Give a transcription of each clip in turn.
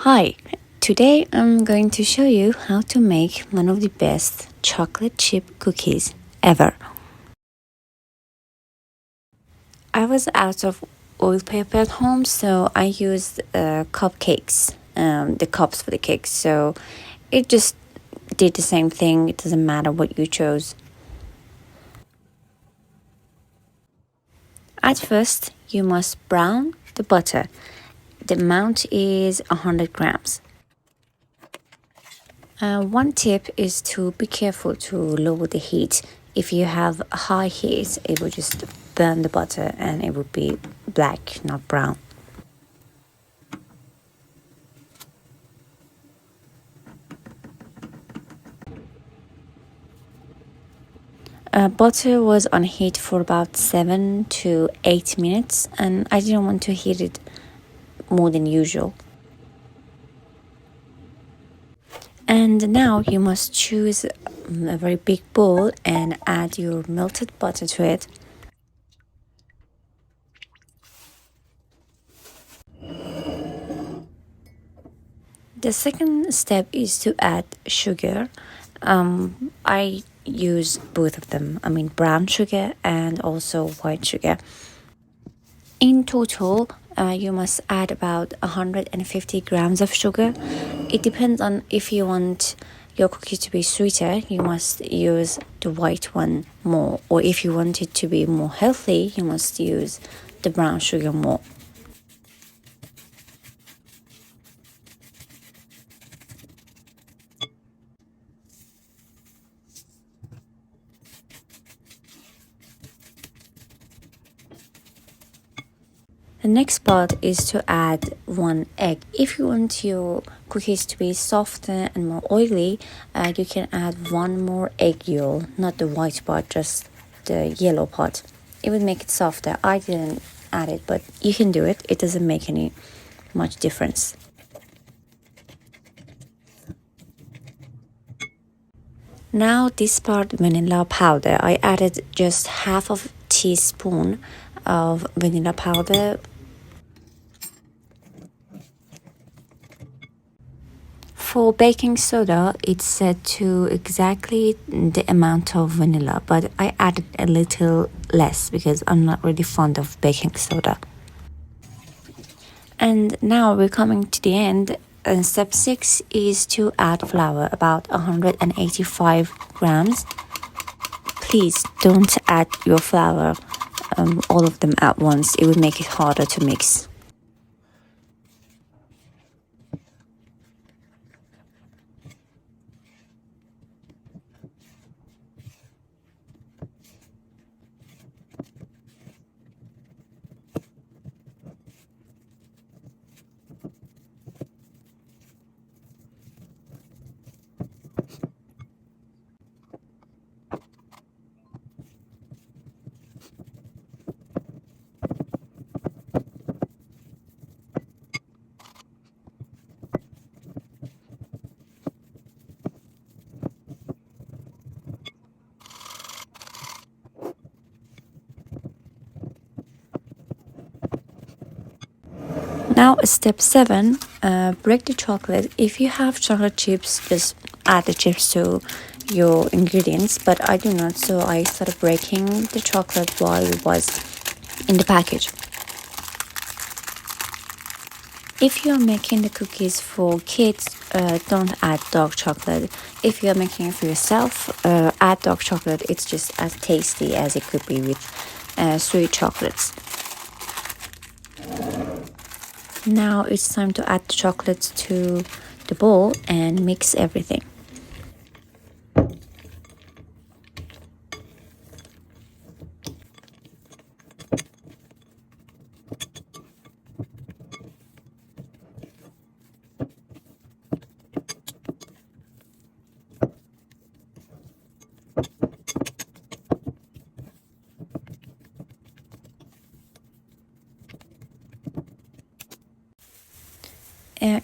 Hi, today I'm going to show you how to make one of the best chocolate chip cookies ever. I was out of oil paper at home, so I used cupcakes, the cups for the cakes. So it just did the same thing. It doesn't matter what you chose. At first, you must brown the butter. The amount is 100 grams. One tip is to be careful to lower the heat. If you have high heat, it will just burn the butter and it will be black, not brown. Butter was on heat for about 7 to 8 minutes, and I didn't want to heat it more than usual. And now you must choose a very big bowl and add your melted butter to it. The second step is to add sugar. I use both of them. I mean, brown sugar and also white sugar. In total, you must add about 150 grams of sugar. It depends on if you want your cookie to be sweeter, you must use the white one more. Or if you want it to be more healthy, you must use the brown sugar more. The next part is to add 1 egg. If you want your cookies to be softer and more oily, you can add 1 more egg yolk, not the white part, just the yellow part. It would make it softer. I didn't add it, but you can do it. It doesn't make any much difference. Now this part, vanilla powder. I added just half of teaspoon of vanilla powder. For baking soda, it's set to exactly the amount of vanilla, but I added a little less because I'm not really fond of baking soda. And now we're coming to the end. And step 6 is to add flour, about 185 grams. Please don't add your flour, all of them at once. It will make it harder to mix. Now step 7, break the chocolate. If you have chocolate chips, just add the chips to your ingredients, but I do not, so I started breaking the chocolate while it was in the package. If you're making the cookies for kids, don't add dark chocolate. If you're making it for yourself, add dark chocolate. It's just as tasty as it could be with sweet chocolates. Now it's time to add the chocolates to the bowl and mix everything.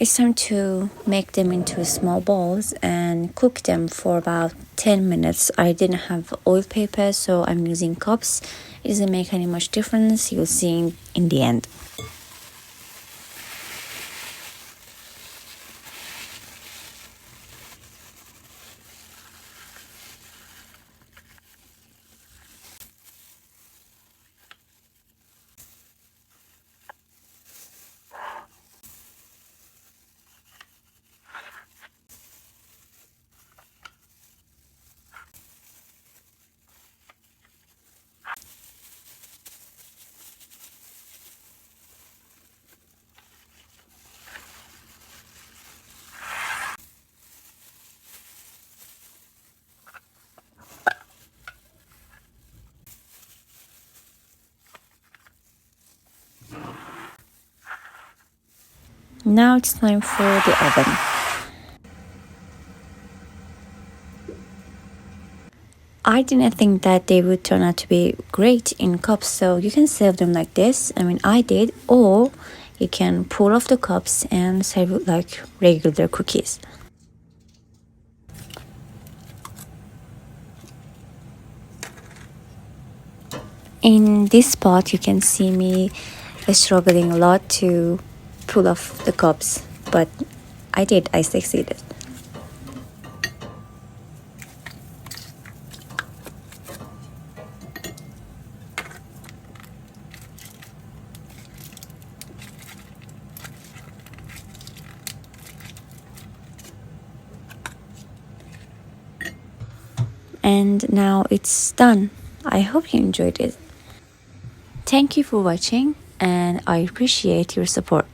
It's time to make them into small balls and cook them for about 10 minutes. I didn't have oil paper, so I'm using cups. It doesn't make any much difference. You'll see in the end. Now it's time for the oven. I didn't think that they would turn out to be great in cups, so you can serve them like this. I mean, I did, or you can pull off the cups and serve it like regular cookies. In this spot, you can see me struggling a lot to pull off the cups, but I succeeded. And now it's done. I hope you enjoyed it. Thank you for watching, and I appreciate your support.